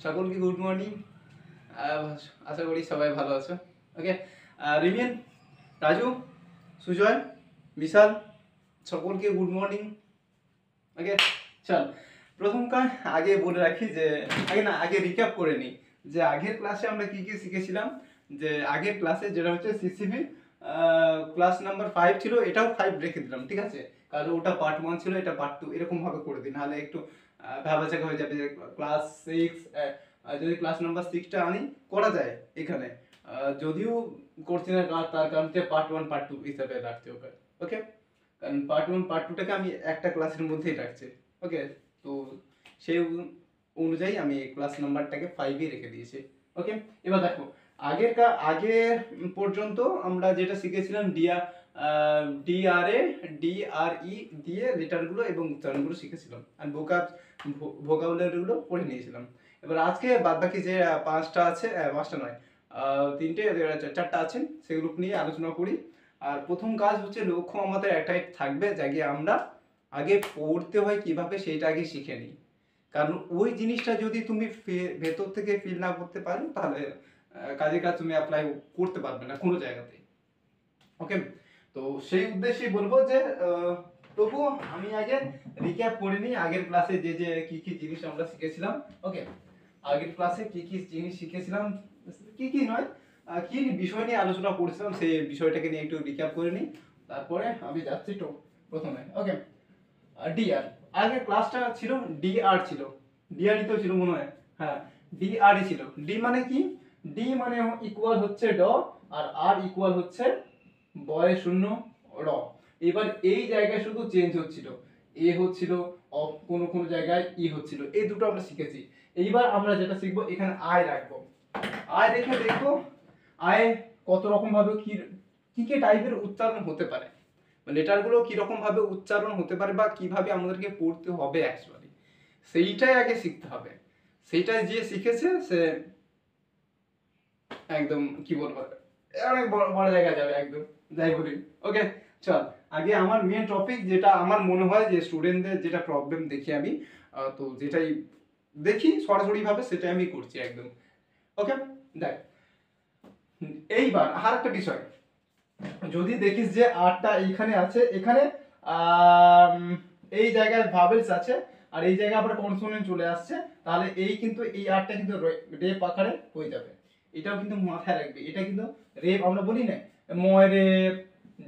সকলকে good morning. আশা করি সবাই ভালো আছো। ওকে, রিমিন, রাজু, সুজয়, বিশাল, সকলকে গুড মর্নিং। ওকে, চল প্রথম কাজ আগে বলে রাখি যে আগে রিক্যাপ করে নিই যে আগের ক্লাসে আমরা কি কি শিখেছিলাম। যে আগের ক্লাসে যেটা হচ্ছে সিসিভি ক্লাস নাম্বার 5 ছিল, এটাও 5 রেখে দিলাম, ঠিক আছে? কারণ ওটা পার্ট 1 ছিল, এটা পার্ট 2, এরকম ভাবে করে দিই, নাহলে একটু ভ্যাবাচাকা হয়ে যাবে। যে ক্লাস 6 যদি ক্লাস নাম্বার 6টা আনি করা যায় এখানে, যদিও করছি না তার কারণ পার্ট 1 পার্ট 2 হিসাবে রাখতে হবে। ওকে, কারণ পার্ট 1 পার্ট 2টাকে আমি একটা ক্লাসের মধ্যেই রাখছি। ওকে, তো সেই অনুযায়ী আমি ক্লাস নাম্বারটাকে 5-ই রেখে দিয়েছি। ওকে, এবার দেখো আগে পর্যন্ত আমরা যেটা শিখেছিলাম ডিআরএ ডিআরই দিয়ে লেটারগুলো এবং উচ্চারণগুলো শিখেছিলাম, আর ভোকাবুলারিগুলো পড়ে নিয়েছিলাম। এবার আজকে বাদবাকি যে 5টা আছে, 5টা নয়, 3টে 4টা আছে, সেগুলো নিয়ে আলোচনা করি। আর প্রথম কাজ হচ্ছে লক্ষ্য আমাদের একটাই থাকবে, যাকে আমরা আগে পড়তে হয় কিভাবে সেইটা আগে শিখে নিই। কারণ ওই জিনিসটা যদি তুমি ভেতর থেকে ফিল না করতে পারো, তাহলে কাজে কাজ তুমি অ্যাপ্লাই করতে পারবে না কোনো জায়গাতে। ওকে, তো সেই উদ্দেশ্যেই বলবো যে তবু আমি আগে রিক্যাপ করে নিই আগের ক্লাসে যে যে কি কি জিনিস আমরা শিখেছিলাম। ওকে, আগের ক্লাসে কি কি জিনিস শিখেছিলাম, কি কি নয়, কি বিষয় নিয়ে আলোচনা করেছিলাম সেই বিষয়টাকে নিয়ে একটু রিক্যাপ করে নিই, তারপরে আমি যাচ্ছি তো প্রথমে। ওকে, ডিআর আগে ক্লাসটা ছিল, ডিআর ছিল, ডিআরই তো ছিল মনে হয়। হ্যাঁ, ডিআরই ছিল। ডি মানে কি? ডি মানে ইকুয়াল হচ্ছে ড, আর আর ইকুয়াল হচ্ছে বয় শূন্য র। এবার এই জায়গায় শুধু চেঞ্জ হচ্ছিল, এ হচ্ছিল কোনো কোনো জায়গায় ই হচ্ছিল, এই দুটো আমরা শিখেছি। এইবার আমরা যেটা শিখবো, এখানে আয় রাখবো। আয় রেখে দেখবো আয় কত রকম ভাবে কি কি টাইপের উচ্চারণ হতে পারে, লেটারগুলো কিরকম ভাবে উচ্চারণ হতে পারে বা কিভাবে আমাদেরকে পড়তে হবে অ্যাকচুয়ালি, সেইটাই আগে শিখতে হবে। সেইটাই যে শিখেছে সে একদম কি বলবো, অনেক বড় বড় জায়গায় যাবে একদম, যাই বলি। ওকে, চল আগে আমার মেন টপিক, যেটা আমার মনে হয় যে স্টুডেন্টদের যেটা প্রবলেম দেখি আমি, তো যেটাই দেখি সরাসরি ভাবে সেটাই আমি করছি একদম। ওকে, দেখ এইবার আর একটা বিষয়, যদি দেখিস যে আরটা এইখানে আছে, এখানে এই জায়গায় ভাবেলস আছে আর এই জায়গায় আবার কনসোনেন্ট চলে আসছে, তাহলে এই কিন্তু এই আরটা কিন্তু রেপ আকারে হয়ে যাবে। এটাও কিন্তু মাথায় রাখবে, এটা কিন্তু রেপ আমরা বলি না, ময় রেপ,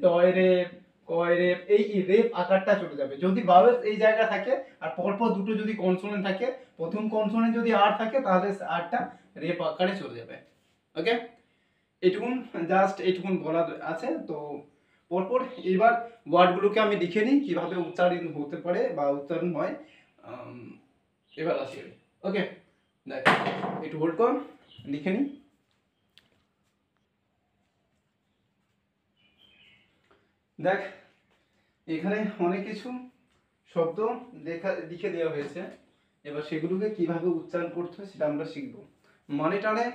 ডয় রেপ, কয় রেপ, এই রেপ আকারটা চলে যাবে যদি ভাবেলস এই জায়গা থাকে আর পরপর দুটো যদি কনসোনেন্ট থাকে, প্রথম কনসোনেন্ট যদি আর থাকে তাহলে আরটা রেপ আকারে চলে যাবে। ওকে, এটুকুন, জাস্ট এটুকুন বলার আছে। তো পরপর এবার ওয়ার্ডগুলোকে আমি লিখে নিই কিভাবে উচ্চারণ হতে পারে বা উচ্চারণ হয়। এবার আসি। ওকে, দেখ একটু হোল্ড কর, লিখে নিই। দেখ এখানে অনেক কিছু শব্দ লিখে দেওয়া হয়েছে, এবার সেগুলোকে কিভাবে উচ্চারণ করতে হয় সেটা আমরা শিখবো। মানে টানে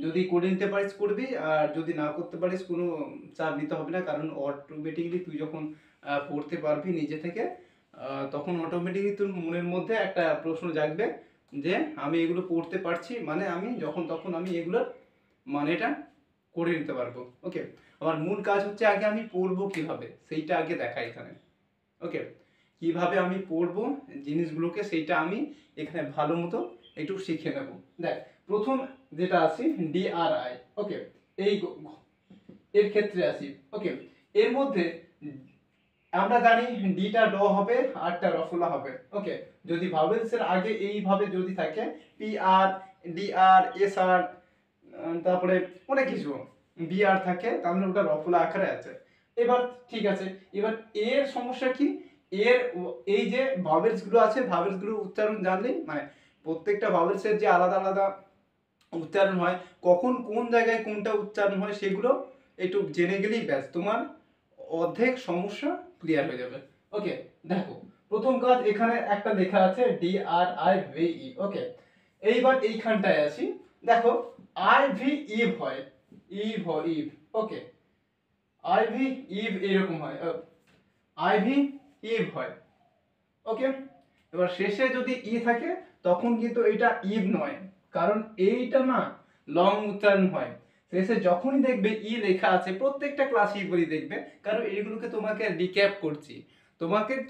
যদি করে নিতে পারিস করবি, আর যদি না করতে পারিস কোনো চাপ নিতে হবে না, কারণ অটোমেটিকলি তুই যখন পড়তে পারবি নিজে থেকে, তখন অটোমেটিকলি তোর মনের মধ্যে একটা প্রশ্ন জাগবে যে আমি এগুলো পড়তে পারছি, মানে আমি যখন তখন আমি এগুলোর মানেটা করে নিতে পারবো। ওকে, আমার মূল কাজ হচ্ছে আগে আমি পড়বো কিভাবে সেইটা আগে দেখা এখানে। ওকে, কিভাবে আমি পড়বো জিনিসগুলোকে সেইটা আমি এখানে ভালো মতো একটু শিখে নেব। দেখ প্রথম যেটা আছে ডিআরআই। ওকে, এই এর ক্ষেত্রে আসি। ওকে, এর মধ্যে আমরা জানি ডিটা ড হবে, আরটা রফলা হবে। ওকে, যদি ভাওয়েলস এর আগে এইভাবে যদি থাকে পি আর ডি আর এস আর, তারপরে অনেক কিছু বি আর থাকে, তাহলে ওটা রফলা আকারে আছে। এবার ঠিক আছে, এবার এর সমস্যা কি, এর এই যে ভাওয়েলস গুলো আছে, ভাওয়েলস গুলো উচ্চারণ জানলে মানে প্রত্যেকটা ভাওয়েলস এর যে আলাদা আলাদা উচ্চারণ হয়, কখন কোন জায়গায় কোনটা উচ্চারণ হয় সেগুলো একটু জেনে গেলেই ব্যাস তোমার অর্ধেক সমস্যা ক্লিয়ার হয়ে যাবে। ওকে, দেখো প্রথম কাজ এখানে একটা লেখা আছে D R I V E. Okay, এইবার এইখানটায় আসি। দেখো আই ভি ইভ হয়, ইভ হয় ইভ। ওকে, আই ভি ইভ এরকম হয়, আই ভি ইভ হয়। ওকে, এবার শেষে যদি ই থাকে তখন কিন্তু এটা ইভ নয়, কারণ এইটা না লং উচ্চারণ হয়। শেষে যখনই দেখবে ই লেখা আছে, প্রত্যেকটা ক্লাসেই বলি দেখবে, কারণ এইগুলোকে তোমাকে রিক্যাপ করছি,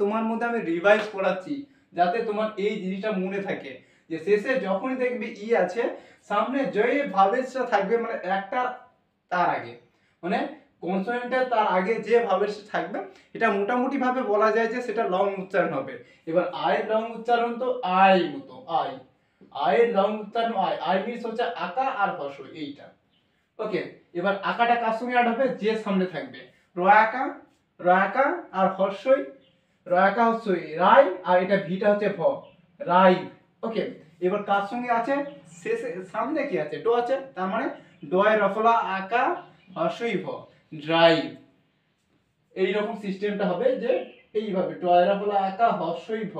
তোমার মধ্যে আমি রিভাইজ করাচ্ছি, যাতে তোমার এই জিনিসটা মনে থাকে যে শেষে যখনই দেখবে ই আছে, সামনে যে ভাবেসটা থাকবে মানে একটা তার আগে, মানে কনসোনেন্টের তার আগে যে ভাবেস থাকবে, এটা মোটামুটি ভাবে বলা যায় যে সেটা লং উচ্চারণ হবে। এবার আয়ের লং উচ্চারণ তো আই মতো, আয়ের লং উচ্চারণ আই মিনস হচ্ছে আকা আর হর্ষই এইটা। ওকে, এবার আকাটা কার সঙ্গে অ্যাড হবে, যে সামনে থাকবে, রয়াকা, রয়াকা আর হর্ষই, রয়াকা হর্ষই রাই, আর এটা ভিটা হচ্ছে ভ, রাই। ওকে, এবার কার সঙ্গে আছে, শেষে সামনে কি আছে, ডো আছে, তার মানে ডয় রফলা আকা হর্ষই ভ, ড্রাইভ। এইরকম সিস্টেমটা হবে যে এইভাবে ডয় রফলা আকা হর্ষই ভ,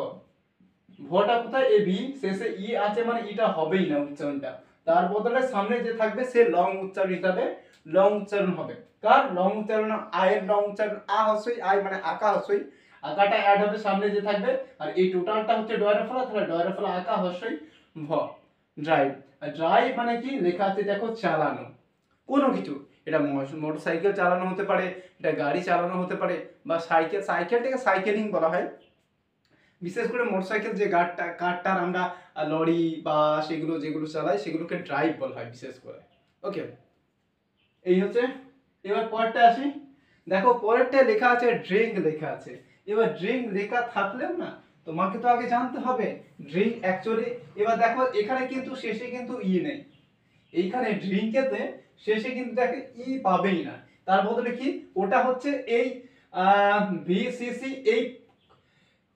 ভটা কোথায়, এ ভি, শেষে ই আছে মানে ইটা হবেই না উচ্চারণটা, তার বদলে সামনে যে থাকবে সে লং উচ্চারণ হিসাবে লং উচ্চারণ হবে। কার লং উচ্চারণ, আয়ের লং উচ্চারণ, আ হস্যই, আই মানে আকা হস্যই, আকাটা অ্যাড হবে সামনে যে থাকবে, আর এই টোটালটা হচ্ছে ডয়ের ফলা, তাহলে ডয়ের ফলা আকা হস্যই ভ, ড্রাইভ। আর ড্রাইভ মানে কি লেখা আছে দেখো, চালানো কোনো কিছু, এটা মোটরসাইকেল চালানো হতে পারে, এটা গাড়ি চালানো হতে পারে, বা সাইকেল, সাইকেলটাকে সাইকেলিং বলা হয়, বিশেষ করে মোটরসাইকেল যে কারটার আমরা লরি বা সেগুলো যেগুলো চালাই সেগুলোকে ড্রাইভ বলা হয় বিশেষ করে। ওকে, এই হচ্ছে। এবার পরেরটা আসি, দেখো পরেরটা লেখা আছে ড্রিঙ্ক লেখা আছে। এবার ড্রিঙ্ক লেখা থাকলেও না তোমাকে তো আগে জানতে হবে ড্রিঙ্ক অ্যাকচুয়ালি, এবার দেখো এখানে কিন্তু শেষে কিন্তু ই নেই, এইখানে ড্রিঙ্কেতে শেষে কিন্তু দেখে ই পাবেই না, তার বদলে কি ওটা হচ্ছে এই ভিসিসি, এই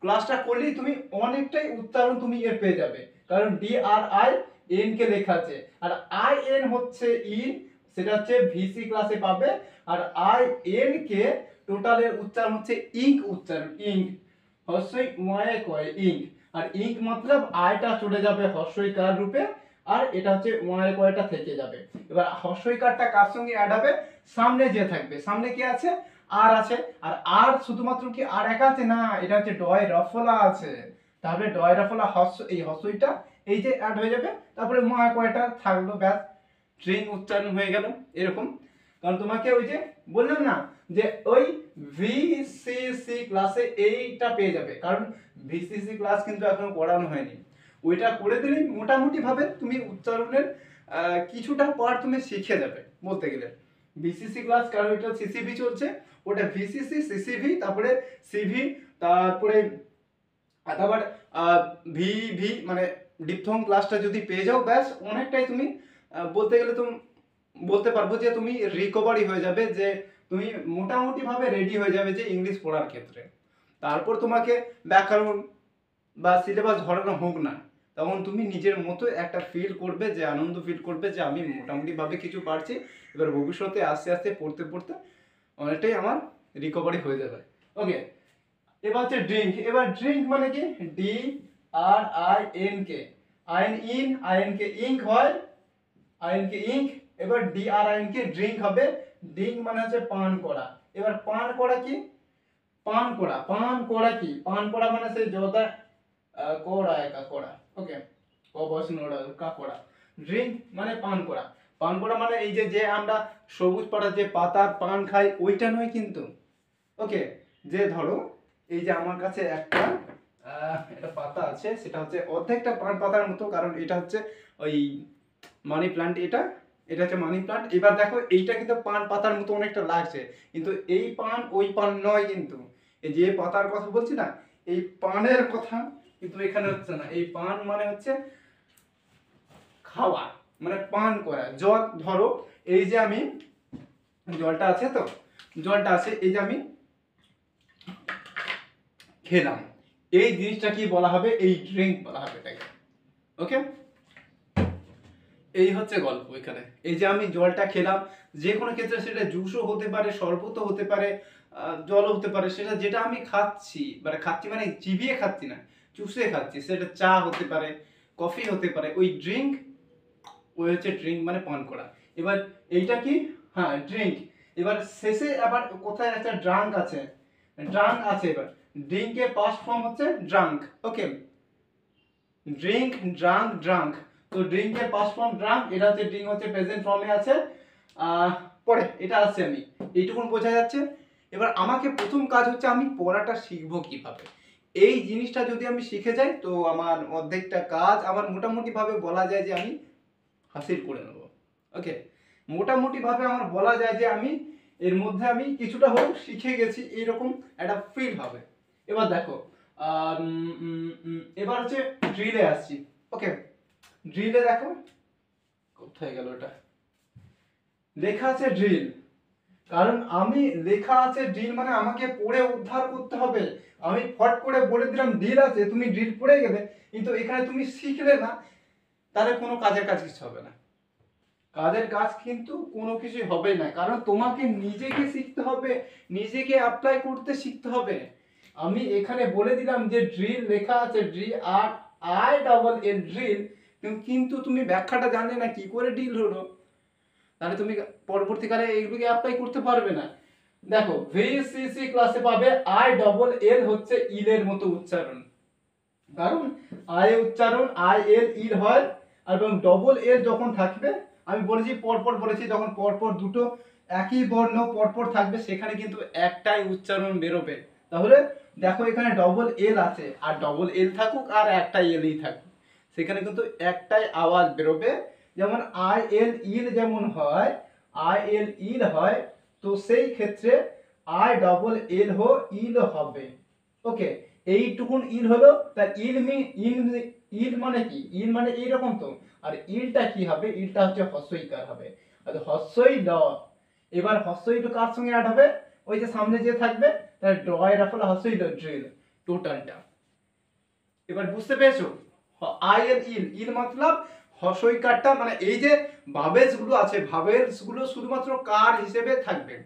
ক্লাসটা করলেই তুমি অনেকটাই উচ্চারণ তুমি এর পেয়ে যাবে, কারণ D R I N K লেখা আছে, আর আই এন হচ্ছে ইন, সেটা হচ্ছে ভিসি ক্লাসে পাবে, আর আই এন কে টোটালের উচ্চারণ হচ্ছে ইঙ্ক উচ্চারণ, ইঙ্ক, হর্ষই ওয়ায়ে কয় ইঙ্ক, আর ইঙ্ক মতলব আইটা চলে যাবে হর্ষইকার রূপে, আর এটা হচ্ছে ওয়ায়ে কয়টা থেকে যাবে। এবার হর্ষইকারটা কার সঙ্গে অ্যাড হবে, সামনে যে থাকবে, সামনে কি আছে, আর আছে, আর আর শুধুমাত্র কি আর একা আছে না, এটা হচ্ছে ডয় রফলা আছে, তাহলে ডয় রফলা হর্ষ, এই হর্ষইটা এই যে অ্যাড হয়ে যাবে, তারপরে মহা কয়টা থাকলো, ব্যাস ড্রিঙ্ক উচ্চারণ হয়ে গেল এরকম। কারণ তোমাকে ওই যে বললাম না যে ওই ভিসিসি ক্লাসে এইটা পেয়ে যাবে, কারণ ভিসিসি ক্লাস কিন্তু এখনো পড়ানো হয়নি, ওইটা করে দিলেই মোটামুটি ভাবে তুমি উচ্চারণের কিছুটা পার্ট তুমি শিখে যাবে বলতে গেলে। ভিসিসি ক্লাস, কারণ এটা সিসিভি চলছে, ওটা ভিসিসি, সিসিভি, তারপরে সিভি, তারপরে আবার ভি ভি মানে ডিপথং ক্লাসটা যদি পেয়ে যাও, ব্যাস অনেকটাই তুমি বলতে গেলে তুমি বলতে পারবো যে তুমি রিকভারি হয়ে যাবে, যে তুমি মোটামুটি ভাবে রেডি হয়ে যাবে যে ইংলিশ পড়ার ক্ষেত্রে। তারপর তোমাকে ব্যাকরণ বা সিলেবাস ধরানো হোক না, তখন তুমি নিজের মতো একটা ফিল করবে, যে আনন্দ ফিল করবে যে আমি মোটামুটি ভাবে কিছু পারছি, এবার ভবিষ্যতে আস্তে আস্তে পড়তে পড়তে অনেকটাই আমার রিকভারি হয়ে যাবে। ওকে, এবার হচ্ছে ড্রিঙ্ক। এবার ড্রিঙ্ক মানে কি, D R I N K, I N K ink হয়, আই এন কে ইঙ্ক, এবার D R I N K drink হবে, ড্রিঙ্ক মানে হচ্ছে পান করা। এবার পান করা কি, পান করা, পান করা কি, পান করা মানে সেই জোদা কোড়া একা কোড়া, ওকে, ও বস নোড়া কা কোড়া, ড্রিঙ্ক মানে পান করা, পান করা মানে এই যে আমরা সবুজ পাতা যে পাতার পান খাই ওইটা নয় কিন্তু। ওকে, যে ধরো এই যে আমার কাছে একটা একটা পাতা আছে, সেটা হচ্ছে অর্ধেকটা পান পাতার মতো, কারণ এটা হচ্ছে ওই মানি প্লান্ট, এটা এটা হচ্ছে মানি প্লান্ট। এবার দেখো এইটা কিন্তু পান পাতার মতো অনেকটা লাগছে, কিন্তু এই পান ওই পান নয়, কিন্তু এই যে পাতার কথা বলছি না, এই পানের কথা কিন্তু এখানে হচ্ছে না। এই পান মানে হচ্ছে খাওয়া, মানে পান করা। জল ধরো এই যে আমি জলটা আছে, তো জলটা আছে, এই যে আমি খেলাম, এই জিনিসটা কি বলা হবে, এই ড্রিঙ্ক বলা হবে এটাকে। ওকে, এই হচ্ছে গল্প এখানে। এই যে আমি জলটা খেলাম, যে কোনো ক্ষেত্রে সেটা জুসও হতে পারে, শরবতও হতে পারে, জলও হতে পারে, সেটা যেটা আমি খাচ্ছি, মানে খাচ্ছি মানে চিবিয়ে খাচ্ছি না, চুষে খাচ্ছি, সেটা চা হতে পারে, কফি হতে পারে, ওই ড্রিঙ্ক, ওই হচ্ছে ড্রিঙ্ক মানে পান করা। এবার এইটা কি, হ্যাঁ ড্রিঙ্ক। এবার শেষে আবার কোথায় একটা ড্রাঙ্ক আছে, ড্রাঙ্ক আছে। এবার ড্রিঙ্কের পাস্ট ফর্ম হচ্ছে ড্রাঙ্ক। ওকে, ড্রিঙ্ক, ড্রাঙ্ক, ড্রাঙ্ক, তো ড্রিঙ্কের পাস্ট ফর্ম ড্রাঙ্ক, এটা হচ্ছে ড্রিঙ্ক হচ্ছে প্রেজেন্ট ফর্মে আছে। পরে এটা আসছে, আমি এইটুকুন বোঝা যাচ্ছে। এবার আমাকে প্রথম কাজ হচ্ছে আমি পড়াটা শিখবো কিভাবে। এই জিনিসটা যদি আমি শিখে যাই তো আমার অর্ধেকটা কাজ আমার মোটামুটিভাবে বলা যায় যে আমি হাসিল করে নেব। ওকে, মোটামুটিভাবে আমার বলা যায় যে আমি এর মধ্যে আমি কিছুটা হোক শিখে গেছি, এইরকম একটা ফিল হবে। এবার দেখো, এবার হচ্ছে ড্রিলে আসছি। ওকে, ড্রিলে দেখো কোথায় গেল, এটা লেখা আছে ড্রিল। কারণ আমি লেখা আছে ড্রিল মানে আমাকে পড়ে উদ্ধার করতে হবে। আমি ফট করে বলে দিলাম ড্রিল আছে, তুমি ড্রিল পড়ে গেলে, কিন্তু এখানে তুমি শিখলে না, তাহলে কোনো কাজের কাজ কিছু হবে না। কাজের কাজ কিন্তু কোনো কিছু হবে না, কারণ তোমাকে নিজেকে শিখতে হবে, নিজেকে অ্যাপ্লাই করতে শিখতে হবে। আমি এখানে বলে দিলাম যে ড্রিল লেখা আছে drill R I double L drill, কিন্তু তুমি ব্যাখ্যাটা জানলে না কি করে ড্রিল হলো, তাহলে তুমি পরবর্তীকালে এইগুলোকে অ্যাপ্লাই করতে পারবে না। দেখো ভিসিসি ক্লাসে পাবে আই ডবল এল হচ্ছে ইল এর মতো উচ্চারণ, কারণ আই উচ্চারণ আই এল ইল হয়, এবং ডবল এল যখন থাকবে, আমি বলেছি পরপর বলেছি, যখন পরপর দুটো একই বর্ণ পরপর থাকবে সেখানে কিন্তু একটাই উচ্চারণ বেরোবে। তাহলে দেখো এখানে ডবল এল আছে, আর ডবল এল থাকুক আর একটাই এলই থাকুক, সেখানে কিন্তু একটাই আওয়াজ বেরোবে। যেমন আই এল ইল যেমন হয়, আই এল ইল হয়, তো সেই ক্ষেত্রে আই ডবল এল হো ইল হবে। ওকে, এইটুকুন ইল হলো, তার ইল মানে কি, ইল মানে এইরকম তো, আর ইলটা কি হবে, ইলটা হচ্ছে হস্যইকার হবে, আর হস্যই ল। এবার হস্যইটা কার সঙ্গে অ্যাড হবে, ওই যে সামনে যে থাকবে তার ড্রয়ের ফলে হস্যই ল ড্রিল টোটালটা। এবার বুঝতে পেরেছো, আই এল ইল, ইল মতলব হস্যইকারটা, মানে এই যে ভাবেলস গুলো আছে, ভাবেলস গুলো শুধুমাত্র কার হিসেবে থাকবে,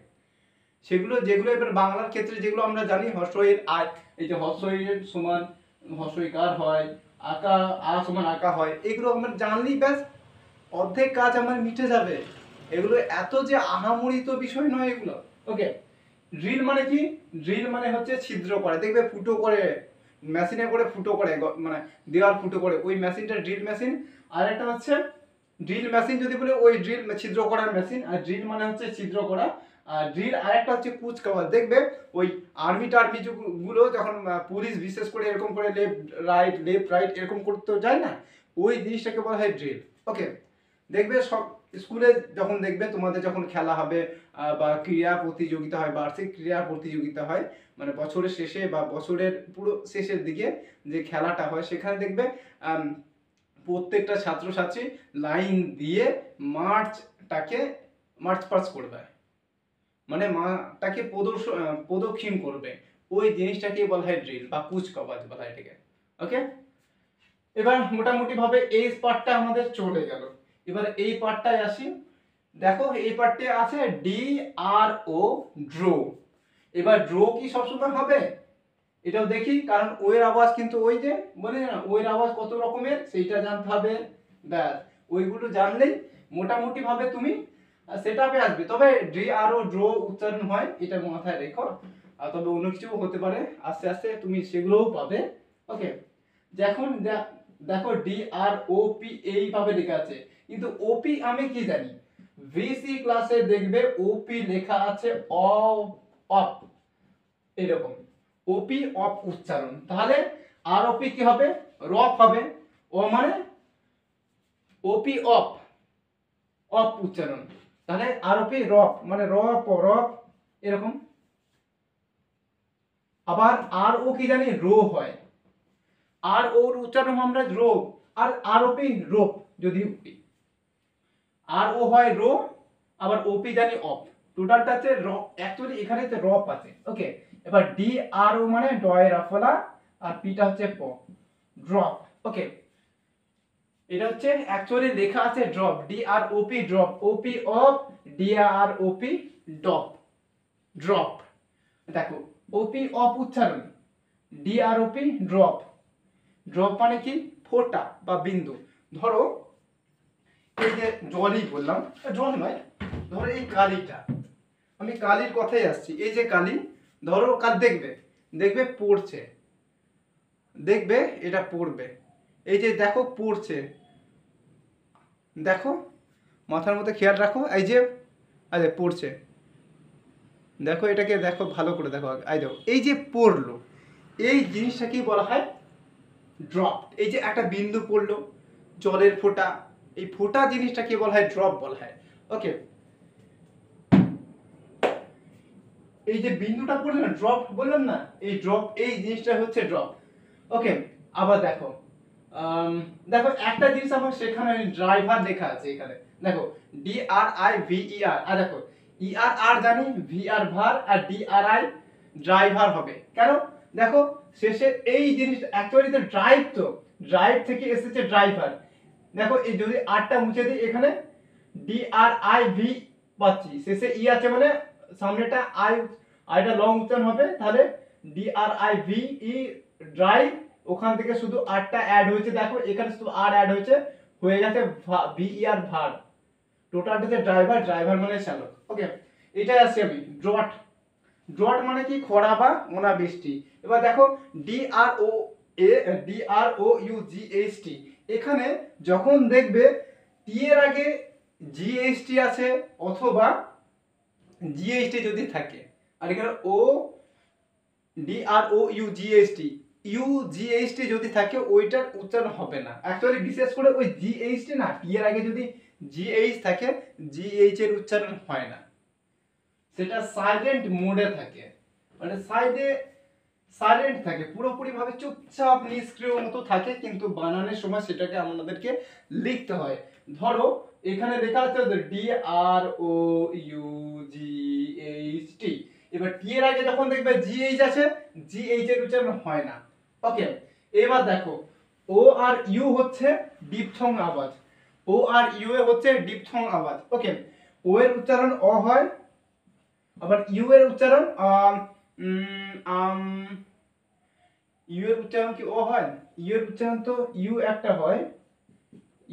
সেগুলো যেগুলো এবার বাংলার ক্ষেত্রে যেগুলো আমরা জানি হস্যইয়ের আ, এই যে হস্যইয়ের সমান হস্যইকার হয়, আকা আ সমান আকা হয়, এগুলো আমরা জানলেই ব্যাস অর্ধেক কাজ আমার মিটে যাবে। এগুলো এত যে আহামরি তো বিষয় নয় এগুলো। ওকে, ড্রিল মানে কি, ড্রিল মানে হচ্ছে ছিদ্র করে, দেখবে ফুটো করে মেশিনে করে ফুটো করে, মানে দেওয়াল ফুটো করে, ওই মেশিনটা ড্রিল মেশিন। আর একটা হচ্ছে ড্রিল মেশিন যদি বলে ওই ড্রিল ছিদ্র করার মেশিন, আর ড্রিল মানে হচ্ছে ছিদ্র করা। আর ড্রিল আর একটা হচ্ছে কুচকাওয়াজ, দেখবে ওই আর্মি টার্মি গুলো যখন পুলিশ বিশেষ করে এরকম করে লেফট রাইট এরকম করতে যায় না, ওই জিনিসটাকে বলা হয় ড্রিল। ওকে, দেখবে সব স্কুলে যখন দেখবে তোমাদের যখন খেলা হবে বা ক্রীড়া প্রতিযোগিতা হয়, বার্ষিক ক্রীড়া প্রতিযোগিতা হয়, মানে বছরের শেষে বা বছরের পুরো শেষের দিকে যে খেলাটা হয়, সেখানে দেখবে প্রত্যেকটা ছাত্রছাত্রী লাইন দিয়ে মার্চ পাস করবে, মানে মাটাকে প্রদক্ষিণ করবে, ওই জিনিসটাকে বলা হয় ড্রিল বা কুচকাওয়াজ বলা হয় এটাকে। ওকে, এবার মোটামুটি ভাবে এই পার্টটা আমাদের চলে গেল। এবার এই পার্টটায় আসি। দেখো এই পার্টে আছে ডি আর ও ড্রো। এবার ড্রো কি সবসময় হবে, এটাও দেখি, কারণ ওয়ের আওয়াজ কিন্তু ওই যে বলে না ওয়ের আওয়াজ কত রকমের, সেইটা জানতে হবে। ব্যাস, ওইগুলো জানলেই মোটামুটি ভাবে তুমি সেটআপে আসবে। তবে ডি আর ও ড্রো উচ্চারণ হয়, এটা মাথায় রেখো। আর তবে অন্য কিছু হতে পারে, আস্তে আস্তে তুমি সেগুলোও পাবে। ওকে, যখন দেখো ডি আর ও পি এইভাবে লেখা আছে, কিন্তু ওপি আমি কি জানি, ভিসি ক্লাসে দেখবে ওপি লেখা আছে অফ, এরকম ওপি অফ উচ্চারণ। তাহলে আর ওপি কি হবে, রফ হবে। ও মানে ওপি অফ, অফ উচ্চারণ, তাহলে আর ওপি রফ মানে রফ রফ এরকম। আবার আর ও কি জানি রো হয়, আর ওর উচ্চারণ আমরা রো, আর আর ওপি রোপ, যদি আর ও হয় রো, আবার ওপি জানি অফ, টোটালটা হচ্ছে রফ, অ্যাকচুয়ালি এখানে হচ্ছে রফ আছে। ওকে, এবার ডি আর ও মানে ডয় রাফলা, আর পিটা হচ্ছে প, ড্রপ। ওকে, এটা হচ্ছে অ্যাকচুয়ালি লেখা আছে drop, D R O P drop, O P, D R O P ডপ, ড্রপ। দেখো ওপি অফ উচ্চারণ, D R O P drop, drop মানে কি ফোঁটা বা বিন্দু। ধরো এই যে জলই বললাম, জল নয়, ধরো এই কালিটা, আমি কালির কথাই আসছি, এই যে কালি, ধরো কাল দেখবে দেখবে পড়ছে, দেখবে এটা পড়বে, এই যে দেখো পড়ছে, দেখো মাথার মধ্যে খেয়াল রাখো, এই যে আরে পড়ছে, দেখো এটাকে দেখো ভালো করে দেখো, এই দেখো এই যে পড়লো, এই জিনিসটাকেই বলা হয় ড্রপ। এই যে একটা বিন্দু পড়লো, জলের ফোঁটা, এই ফোঁটা জিনিসটাকে বলা হয় ড্রপ বলা হয়। ওকে, এই যে বিন্দুটা পড়লো না, ড্রপ বললাম না, এই ড্রপ, এই জিনিসটা হচ্ছে ড্রপ। ওকে, আবার দেখো দেখো একটা জিনিস আমার সেখানে ড্রাইভার লেখা আছে এখানে, দেখো DRIVER, আর দেখো ERR জানি, VR ভার, আর DRI ড্রাইভার হবে কেন, দেখো শেষে এই জিনিস অ্যাকচুয়ালি তো ড্রাইভ, তো ড্রাইভ থেকে এসেছে ড্রাইভার। দেখো এই যদি আরটা মুছে দিই, এখানে DRIV পাচ্ছি, শেষে ই আছে মানে সামনেটা আইটা লং উচ্চারণ হবে, তাহলে DRIVE ড্রাইভ, ওখান থেকে শুধু আরটা অ্যাড হয়েছে, দেখো এখানে শুধু আর অ্যাড হয়েছে, হয়ে গেছে VER ভার, টোটালটা হচ্ছে ড্রাইভার, ড্রাইভার মানে চালক। ওকে, এটাই আসছে আমি ড্রট। ড্রট মানে কি, খরা বা অনাবৃষ্টি। এবার দেখো DROUGHT, এখানে যখন দেখবে টি এর আগে GHT আছে অথবা GHT যদি থাকে, আর এখানে DROUGHT যদি থাকে, ওইটার উচ্চারণ হবে না অ্যাকচুয়ালি, বিশেষ করে ওই GHT না, টি এর আগে যদি GH থাকে, GH এর উচ্চারণ হয় না, সেটা সাইলেন্ট মোডে থাকে, মানে সাইলেন্ট থাকে, পুরোপুরি ভাবে চুপচাপ নিষ্ক্রিয় মতো থাকে, কিন্তু বানানের সময় সেটাকে আমাদেরকে লিখতে হয়। ধরো এখানে লেখা আছে DROUGHT, এবার টি এর আগে যখন দেখবে GH আছে, GH এর উচ্চারণ হয় না। ওকে, এবার দেখো ও আর ইউ হচ্ছে ডিপথং আওয়াজ, ও আর ইউ এ হচ্ছে ডিপথং আওয়াজ। ওকে, ও এর উচ্চারণ অ হয়, আবার ইউ এর উচ্চারণ ইউ এর উচ্চারণ কি ও হয়, ইউ এর উচ্চারণ তো ইউ একটা হয়,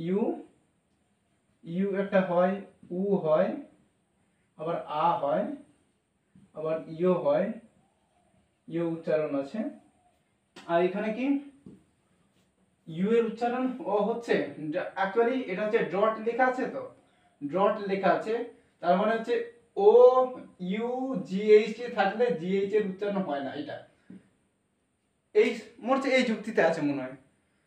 ইউ একটা হয়, উ হয়, আবার আ হয়, আবার ইউ হয়, ইউ উচ্চারণ আছে, আর এখানে কি ইউ এর উচ্চারণ ও হচ্ছে, অ্যাকচুয়ালি এটা হচ্ছে ডট লেখা আছে, তো ডট লেখা আছে, তার মানে হচ্ছে ও ইউ GH থাকলে GH এর উচ্চারণ হয় না, এটা এই মোটে এই যুক্তিতে আছে মনে হয়।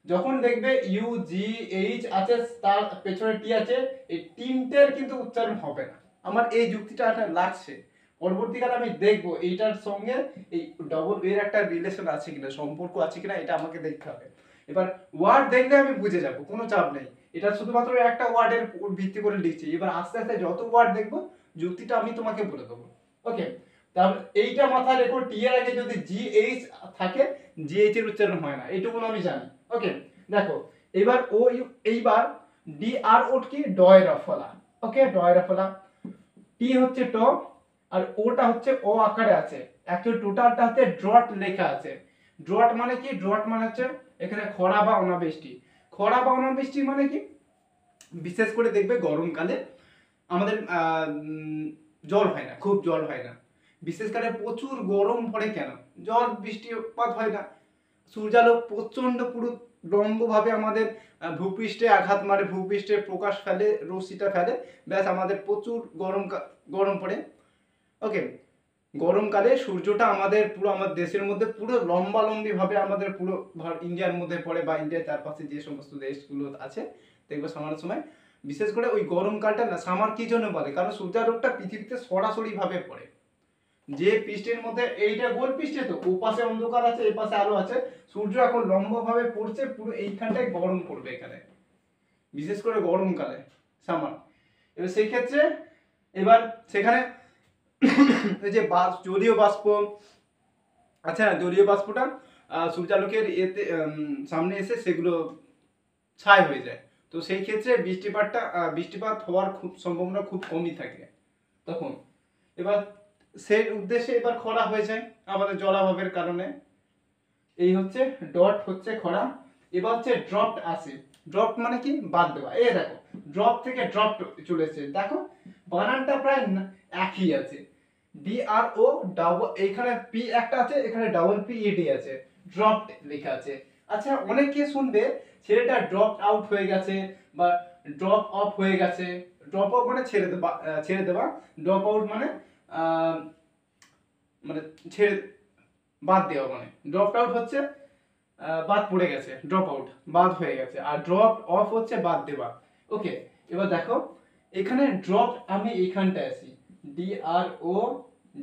যখন দেখবে UGH আছে, তার পেছনে টি আছে, এই তিনটের কিন্তু উচ্চারণ হবে না, আমার এই যুক্তিটা লাগছে। পরবর্তীকালে আমি দেখবো এইটার সঙ্গে এই ডবল এর একটা রিলেশন আছে কিনা, সম্পর্ক আছে কিনা, এটা আমাকে দেখতে হবে। এবার ওয়ার্ড দেখলে আমি বুঝে যাব, কোনো চাপ নেই, এটা শুধুমাত্র একটা ওয়ার্ডের উপর ভিত্তি করে লিখছি। এবার আস্তে আস্তে যত ওয়ার্ড দেখবো, যুক্তিটা আমি তোমাকে বলে দেবো। ওকে, তাহলে এইটা মাথায় রেখো, টি এর আগে যদি GH থাকে, GH এর উচ্চারণ হয় না, এইটুকু আমি জানি। ওকে, দেখো এবার ও এইবার DRO কি ডয়রা ফলা। ওকে, ডয়রা ফলা, টি হচ্ছে ট, আর ওটা হচ্ছে ও আকারে আছে, অ্যাকচুয়ালি টোটালটা হচ্ছে ড্রট লেখা আছে। ড্রট মানে কি, ড্রট মানে হচ্ছে এখানে খরা বা অনাবৃষ্টি। খরা বা অনাবৃষ্টি মানে কি, বিশেষ করে দেখবে গরমকালে আমাদের জল হয় না, খুব জল হয় না, বিশেষ করে প্রচুর গরম পড়ে, কেন জল বৃষ্টিপাত হয় না, সূর্যালোক প্রচন্ড পুরো লম্বভাবে আমাদের ভূপৃষ্ঠে আঘাত মারে, ভূপৃষ্ঠে প্রকাশ ফেলে, রশ্মিটা ফেলে, ব্যাস আমাদের প্রচুর গরম পড়ে। ওকে, গরমকালে সূর্যটা আমাদের পুরো, আমাদের দেশের মধ্যে পুরো লম্বালম্বি ভাবে আমাদের পুরো ইন্ডিয়ার মধ্যে পড়ে, বা ইন্ডিয়ার চারপাশে যে সমস্ত দেশগুলো আছে, দেখবে সামার সময়, বিশেষ করে ওই গরমকালটা না, সামার কি জন্য বলে, কারণ সূর্যালোকটা পৃথিবীতে সরাসরি ভাবে পড়ে, যে পৃষ্ঠের মধ্যে, এইটা গোল পৃষ্ঠে, তো ও পাশে অন্ধকার আছে, এই পাশে আলো আছে, সূর্য এখন লম্বভাবে পড়ছে, পুরো এইখানটায় গরম পড়বে এখানে, বিশেষ করে গরমকালে সামার। এবার সেই ক্ষেত্রে এবার সেখানে এই যে জলীয় বাষ্প আছে না, জলীয় বাষ্পটা সূর্যালোকের এতে সামনে এসে সেগুলো ছাই হয়ে যায়, তো সেই ক্ষেত্রে বৃষ্টিপাত হওয়ার খুব সম্ভাবনা খুব কমই থাকে তখন। এবার সেই উদ্দেশ্যে এবার খরা হয়ে যায় আমাদের জলাভাবের কারণে, এই হচ্ছে ডট হচ্ছে খরা। এবার হচ্ছে ড্রপ আসে, ড্রপ মানে কি, বাদ দেওয়া। এই দেখো ড্রপ থেকে ড্রপ চলে এসেছে, দেখো বানানটা প্রায় একই আছে, DRO ডাবল, এইখানে পি একটা আছে, এখানে ডাবল PED আছে, ড্রপ লেখা আছে। আচ্ছা, অনেকে শুনবে ছেলেটা ড্রপ আউট হয়ে গেছে, বা ড্রপ অফ হয়ে গেছে, ড্রপ অফ মানে ছেড়ে দেওয়া, ড্রপ আউট মানে মানে ছেড়ে বাদ দেওয়া, মানে ড্রপ আউট হচ্ছে বাদ পড়ে গেছে, ড্রপ আউট বাদ হয়ে গেছে, আর ড্রপ অফ হচ্ছে বাদ দেওয়া। ওকে, এবার দেখো এখানে ড্রপ, আমি এইখানটায় আছি, DROPPED,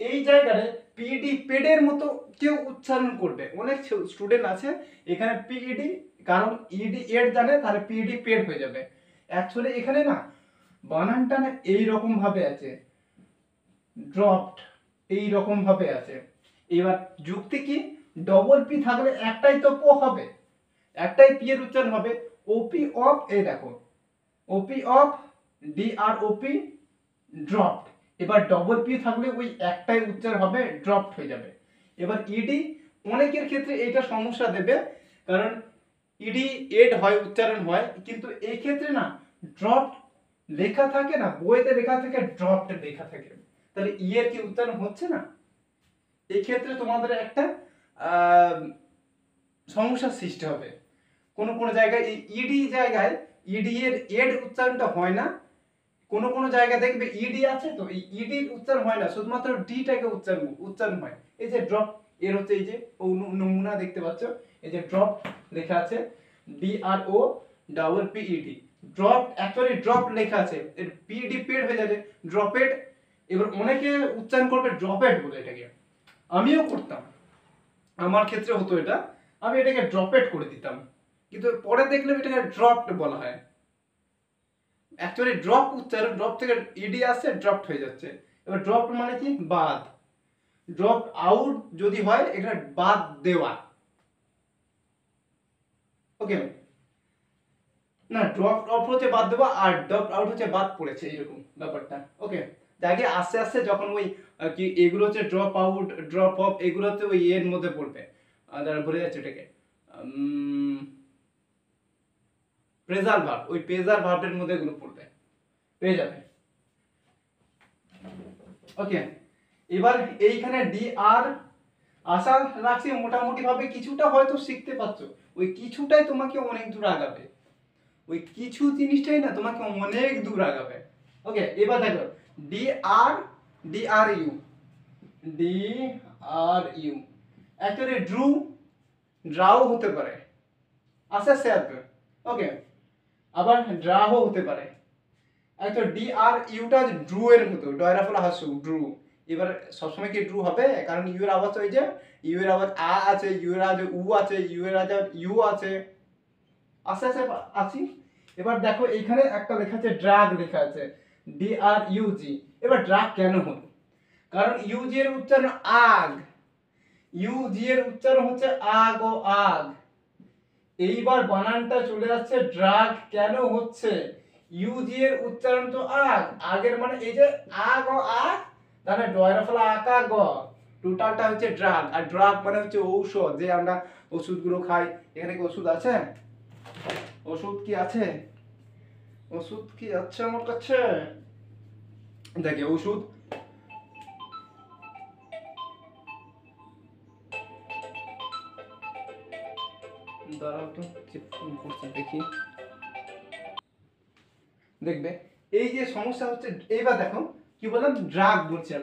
এই জায়গায় পিইডি পেডের মতো কেউ উচ্চারণ করবে, অনেক স্টুডেন্ট আছে এখানে পিইডি, কারণ ইডি এড জানে তাহলে পিইডি পেড হয়ে যাবে। অ্যাকচুয়ালি এখানে না বানানটা না এইরকম ভাবে আছে, ড্রপড এই রকম ভাবে আছে। এবার যুক্তি কি, ডবল পি থাকলে একটাই তো প হবে, একটাই পি এর উচ্চারণ হবে, ওপি অফ, এই দেখো ওপি অফ, DROP ড্রপড। এবার ডবল পি থাকলে ওই একটাই উচ্চারণ হবে, ড্রপড হয়ে যাবে। এবার ইডি অনেকের ক্ষেত্রে এটা সমস্যা দেবে, কারণ ইডি এড হয়, উচ্চারণ হয়, কিন্তু এই ক্ষেত্রে না ড্রপড লেখা থাকে না, বইতে লেখা থাকে ড্রপড লেখা থাকে, তাহলে ই এর কি উচ্চারণ হচ্ছে না, এই ক্ষেত্রে তোমাদের একটা সমস্যার সৃষ্টি হবে। কোন কোন জায়গায় এই ইডি জায়গায় ইডি এর এড উচ্চারণটা হয় না, কোন কোন জায়গায় দেখবে ইডি আছে তো এই ইডির উচ্চারণ হয় না, শুধুমাত্র ডিটাকে উচ্চারণ হয়। এই যে ড্রপ এর হচ্ছে এই যে নমুনা দেখতে পাচ্ছ, এই যে ড্রপ লেখা আছে DROPPED, ড্রপ, অ্যাকচুয়ালি ড্রপ লেখা আছে, এর পিইডি পেড হয়ে যাবে, ড্রপেড। এবার অনেকে উচ্চারণ করবে ড্রপেড বলে, এটাকে আমিও করতাম, আমার ক্ষেত্রে হতো এটা, আমি এটাকে ড্রপেড করে দিতাম, কিন্তু পরে দেখলাম এটাকে ড্রপড বলা হয়। অ্যাকচুয়ালি ড্রপ উচ্চারণ, ড্রপ থেকে ইডি আসছে, ড্রপড হয়ে যাচ্ছে। এবার ড্রপ মানে কি, বাদ, ড্রপ আউট যদি হয় এখানে বাদ দেওয়া। ওকে, না ড্রপ অফ হচ্ছে বাদ দেওয়া, আর ড্রপ আউট হচ্ছে বাদ পড়েছে, এরকম ব্যাপারটা। ওকে, যাকে আস্তে আস্তে যখন ওই কি এগুলো হচ্ছে ড্রপ আউট, ড্রপ অফ, এগুলো হচ্ছে ওই এর মধ্যে পড়বে, যারা ভুলে যাচ্ছে এটাকে প্রেজার ভার্ব, ওই প্রেজার ভার্বের মধ্যে এগুলো পড়বে, পেয়ে যাবে। ওকে, এবার এইখানে ডি আর আশা রাখছি মোটামুটি ভাবে কিছুটা হয়তো শিখতে পারছো, ওই কিছুটাই তোমাকে অনেক দূর আগাবে, ওই কিছু জিনিসটাই না তোমাকে অনেক দূর আগাবে। ওকে, এবার দেখো DRIU, অ্যাকচুয়ালি ড্রাও হতে পারে, আস্তে আস্তে আসবে। ওকে, আবার ড্রাও হতে পারে, অ্যাকচুয়ালি DRUটা ড্রু এর মতো, ডয়রা ফলা হাসু, ড্রু। এবার সবসময় কি ড্রু হবে, কারণ ইউ এর আওয়াজ ওই যে ইউ এর আওয়াজ আ আছে, ইউ এর আওয়াজ উ আছে, ইউ এর আওয়াজ ইউ আছে, আস্তে আস্তে আসি। এবার দেখো এখানে একটা লেখা আছে ড্রাগ, লেখা আছে DRUG। এবার ড্রাগ কেন হলো, কারণ ইউজি এর উচ্চারণ আগ, ইউজি এর উচ্চারণ হচ্ছে আগ ও আগ, এইবার বানানটা চলে যাচ্ছে ড্রাগ, কেন হচ্ছে, ইউজি এর উচ্চারণ তো আগ, আগের মানে এই যে আগ ও আগ, তাহলে ডয়রা ফলা আকা গ, টোটালটা হচ্ছে ড্রাগ। আর ড্রাগ মানে হচ্ছে ঔষধ, যে আমরা ওষুধগুলো খাই, এখানে কি ওষুধ আছে, ওষুধ কি আছে, ওষুধ কি আছে আমার কাছে, দেখে ওষুধ, দাঁড়াও তো ফোন করছি দেখি, দেখবে এই যে সমস্যা হচ্ছে। এইবার দেখো কি বললাম, ড্রাগ বলছিলাম,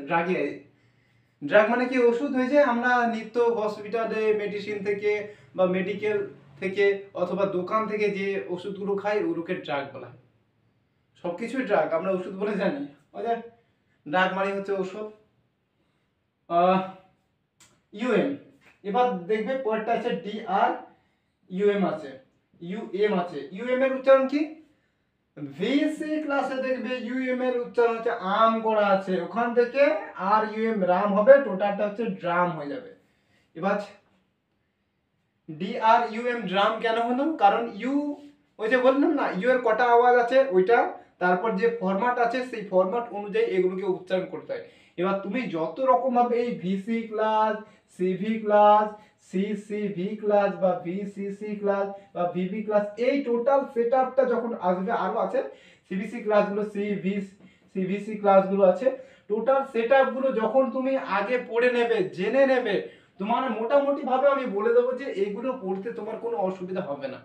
ড্রাগ মানে কি ওষুধ হয়েছে, আমরা নিত্য হসপিটালে মেডিসিন থেকে বা মেডিকেল থেকে অথবা দোকান থেকে যে ওষুধগুলো খাই ওগুলোকে ড্রাগ বলা হয়, সবকিছুই ড্রাগ আমরা ওষুধ বলে জানি। ড্রাগ মানে হচ্ছে ওষুধ। ইউএম, এবার দেখবে পরেরটা আছে DRUM আছে, ইউএম এর উচ্চারণ কি, ভিসি ক্লাসে দেখবে ইউএম এর উচ্চারণ হচ্ছে আম করা আছে, ওখান থেকে আর ইউএম রাম হবে, টোটালটা হচ্ছে ড্রাম হয়ে যাবে। এবার DRUM ড্রাম কেন হলো, কারণ ইউ, ওই যে বললাম না ইউ এর কটা আওয়াজ আছে ওইটা, তারপর যে ফরম্যাট আছে সেই ফরম্যাট অনুযায়ী এগুলোকে উচ্চারণ করতে হয়। এবার তুমি যত রকম ভাবে এই VC class, CV class, CCV class বা ভিসিসি ক্লাস বা ভিভি ক্লাস, এই টোটাল সেটআপটা যখন আসবে, আরো আছে সিভিসি ক্লাসগুলো, সিভিসি ক্লাসগুলো আছে, টোটাল সেটআপগুলো যখন তুমি আগে পড়ে নেবে, জেনে নেবে, তোমার মোটামুটি ভাবে আমি বলে দেবো যে এগুলো পড়তে তোমার কোনো অসুবিধা হবে না।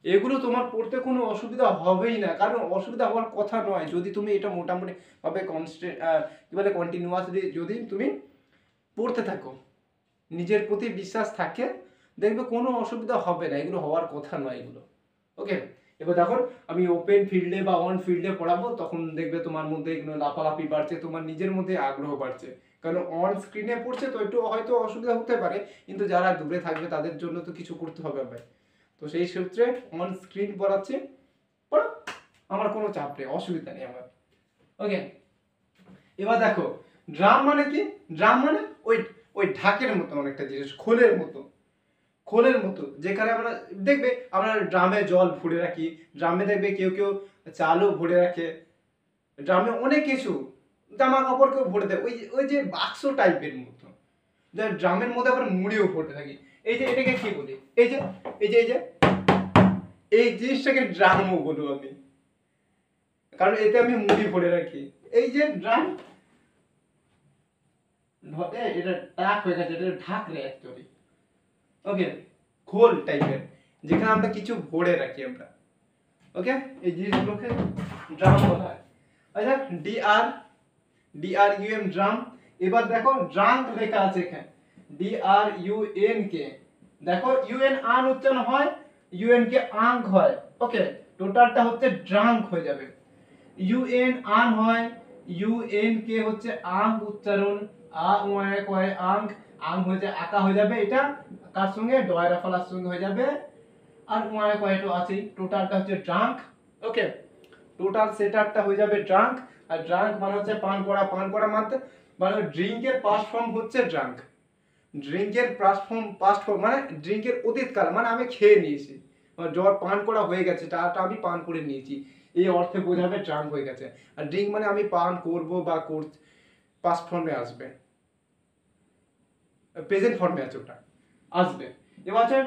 এগুলো তোমার পড়তে কোনো অসুবিধা হবেই না, কারণ অসুবিধা হওয়ার কথা নয় যদি তুমি এটা মোটামুটি ভাবে কনস্ট্যান্ট কি বলে কন্টিনিউয়াসলি যদি তুমি পড়তে থাকো, নিজের প্রতি বিশ্বাস থাকে, দেখবে কোনো অসুবিধা হবে না, এগুলো হওয়ার কথা নয় এগুলো। ওকে, এবার দেখো আমি ওপেন ফিল্ডে বা অন ফিল্ডে পড়াবো, তখন দেখবে তোমার মধ্যে এগুলো লাফালাফি বাড়ছে, তোমার নিজের মধ্যে আগ্রহ বাড়ছে, কারণ অন স্ক্রিনে পড়ছে তো একটু হয়তো অসুবিধা হতে পারে, কিন্তু যারা দূরে থাকবে তাদের জন্য তো কিছু করতে হবে ভাই। তো সেই সূত্রে অন স্ক্রিন পড়াচ্ছি, পড়ো, আমার কোনো চাপ নেই, অসুবিধা নেই আমার। ওকে, এবার দেখো ড্রাম মানে কি? ড্রাম মানে ওই ওই ঢাকের মতো অনেকটা জিনিস, খোলের মতো, খোলের মতো, যেখানে আমরা দেখবে আমরা ড্রামে জল ভরে রাখি, ড্রামে দেখবে কেউ কেউ চালও ভরে রাখে, ড্রামে অনেক কিছু, জামা কাপড়কেও ভরে দেয়, ওই ওই যে বাক্স টাইপের মতো, যে ড্রামের মধ্যে আবার মুড়িও ভরতে থাকি। এই যে এটাকে কি বলি? এই যে এই যে এই যে এই জিনিসটাকে ড্রামও বলবো আমি, কারণ এতে আমি মুড়ি ভরে রাখি। এই যে ড্রাম, এটা টাক হয়ে গেছে, এটা ঢাক রে অ্যাকচুয়ালি। ওকে, খোল টাইপের, যেখানে আমরা কিছু ভরে রাখি আমরা। ওকে, এই জিনিসগুলোকে ড্রাম বলা হয়। আচ্ছা, DRUM ড্রাম। এবার দেখো ড্রাঙ্ক লেখা আছে এখানে, DRUNK, দেখো ইউএন আন উচ্চারণ হয়, ইউএন কে আঙ্ক হয়। ওকে, টোটালটা হচ্ছে ড্রাঙ্ক হয়ে যাবে। ইউএন আন হয়, ইউএন কে হচ্ছে আঙ্ক উচ্চারণ, আ ওয়ে কয় আঙ্ক, আঙ্ক হয়ে যায় আকা হয়ে যাবে, এটা কার সঙ্গে? ডয়রা ফলার সঙ্গে হয়ে যাবে, আর ওয়ে কয় তো আছে, টোটালটা হচ্ছে ড্রাঙ্ক। ওকে, টোটাল সেটআপটা হয়ে যাবে ড্রাঙ্ক। আর ড্রাঙ্ক মানে হচ্ছে পান করা, পান করা মানে ড্রিঙ্কের পাস্ট ফর্ম হচ্ছে ড্রাঙ্ক। ড্রিঙ্কের পাস্ট ফর্ম মানে ড্রিঙ্কের অতীত কাল, মানে আমি খেয়ে নিয়েছি, জ্বর পান করা হয়ে গেছে, তাটা আমি পান করে নিয়েছি, এই অর্থে বোঝাবে ড্রাঙ্ক হয়ে গেছে। আর ড্রিঙ্ক মানে আমি পান করব বা পাস্ট ফর্মে আসবে, প্রেজেন্ট ফর্মে আছে, ওটা আসবে। এবার আছে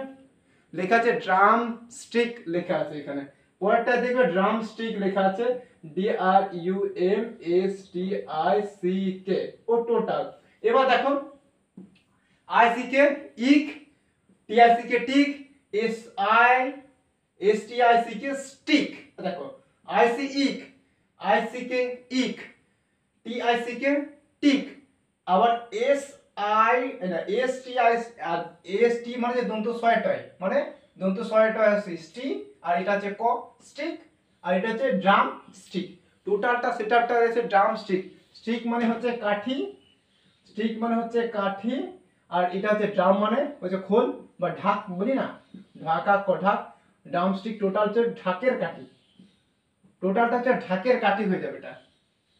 লেখা আছে ড্রাম স্টিক, লেখা আছে এখানে, পরেরটা দেখবে ড্রাম স্টিক লেখা আছে, DRUMSTICK, ও টোটাল। এবার দেখো ICK ইক, TICK টিক, STICK স্টিক। দেখো IC ইক, ICK ইক, TICK টিক, আবার STI আর ST মানে দন্ত ছয়টায়, মানে দন্ত ছয়টায় আছে স্টি, আর এটা হচ্ছে ক স্টিক, আর এটা হচ্ছে ড্রাম স্টিক। টোটালটা সেটআপটা আছে ড্রাম স্টিক। স্টিক মানে হচ্ছে কাঠি, স্টিক মানে হচ্ছে কাঠি, আর এটা হচ্ছে ড্রাম মানে হচ্ছে খোল বা ঢাক বলি না, ঢাকা ঢাক, ড্রাম স্টিক টোটাল হচ্ছে ঢাকের কাঠি, টোটালটা হচ্ছে ঢাকের কাঠি হয়ে যাবে এটা।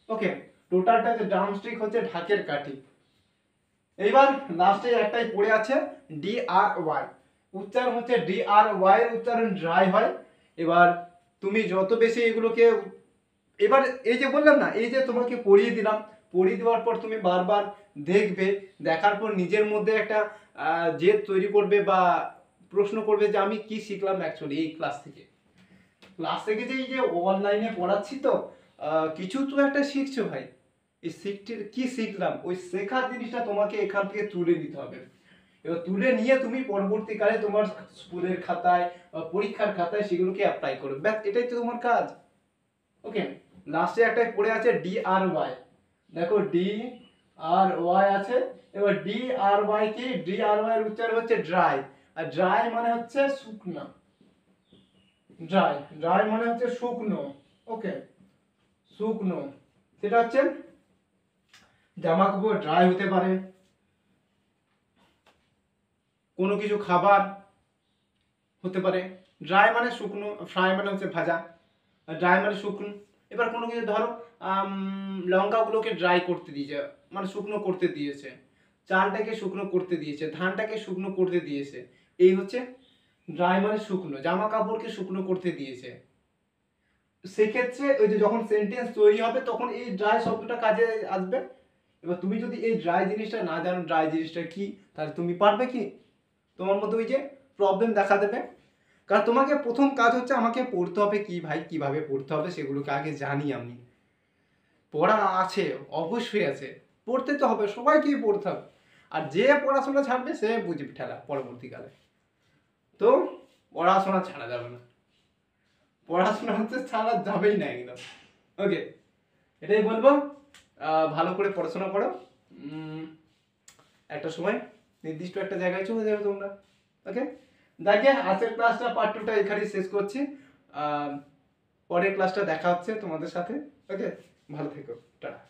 ওকে, টোটালটা হচ্ছে ড্রাম স্টিক হচ্ছে ঢাকের কাঠি। এইবার লাস্টে একটাই পড়ে আছে DRY, উচ্চারণ হচ্ছে DRY এর উচ্চারণ ড্রাই হয়। এবার তুমি যত বেশি এগুলোকে, এবার এই যে বললাম না, এই যে তোমাকে পড়িয়ে দিলাম, পড়িয়ে দেওয়ার পর তুমি বারবার দেখবে, দেখার পর নিজের মধ্যে একটা জেদ তৈরি করবে বা প্রশ্ন করবে যে আমি কি শিখলাম অ্যাকচুয়ালি এই ক্লাস থেকে। ক্লাস থেকে যে এই যে অনলাইনে পড়াচ্ছি তো কিছু তো একটা শিখছো ভাই, এই কি শিখলাম, ওই শেখা জিনিসটা তোমাকে এখান থেকে তুলে নিতে হবে। এবার তুলে নিয়ে তুমি পরবর্তীকালে তোমার স্কুলের খাতায় বা পরীক্ষার খাতায় সেগুলোকে অ্যাপ্লাই করবে, ব্যাস এটাই তো তোমার কাজ। ওকে, লাস্টে একটাই পড়ে আছে DRY, দেখো DRY আছে। এবার DRY কি? DRY এর উচ্চারণ হচ্ছে ড্রাই, আর ড্রাই মানে হচ্ছে শুকনো, ড্রাই, ড্রাই মানে হচ্ছে শুকনো। ওকে, শুকনো, সেটা হচ্ছে জামা কাপড় ড্রাই হতে পারে, কোনো কিছু খাবার হতে পারে। ড্রাই মানে শুকনো, ফ্রাই মানে হচ্ছে ভাজা, আর ড্রাই মানে শুকনো। এবার কোনো কিছু ধরো লঙ্কাগুলোকে ড্রাই করতে দিয়েছে, মানে শুকনো করতে দিয়েছে, চালটাকে শুকনো করতে দিয়েছে, ধানটাকে শুকনো করতে দিয়েছে, এই হচ্ছে ড্রাই মানে শুকনো। জামা কাপড়কে শুকনো করতে দিয়েছে, সেক্ষেত্রে ওই যে যখন সেন্টেন্স তৈরি হবে তখন এই ড্রাই শব্দটা কাজে আসবে। এবার তুমি যদি এই ড্রাই জিনিসটা না জানো, ড্রাই জিনিসটা কি, তাহলে তুমি পারবে কি? তোমার মধ্যে ওই যে প্রবলেম দেখা দেবে। কারণ তোমাকে প্রথম কাজ হচ্ছে আমাকে পড়তে হবে কি ভাই, কিভাবে পড়তে হবে সেগুলোকে আগে জানি আমি। পড়া আছে, অবশ্যই আছে, পড়তে তো হবে, সবাইকেই পড়তে হবে। আর যে পড়াশোনা ছাড়বে সে বুঝবে ঠেলা পরবর্তীকালে। তো পড়াশোনা ছাড়া যাবে না। পড়াশোনা হচ্ছে ছাড়া যাবেই না একদম। ওকে, এটাই বলবো। ভালো করে পড়াশোনা করো, একটা সময় নির্দিষ্ট একটা জায়গায় চলে যাবে তোমরা। ওকে, দেখে আজকের ক্লাসটা পার্ট 2টা এখানেই শেষ করছি। পরের ক্লাসটা দেখা হচ্ছে তোমাদের সাথে। ওকে, ভালো থেকো, টাটা।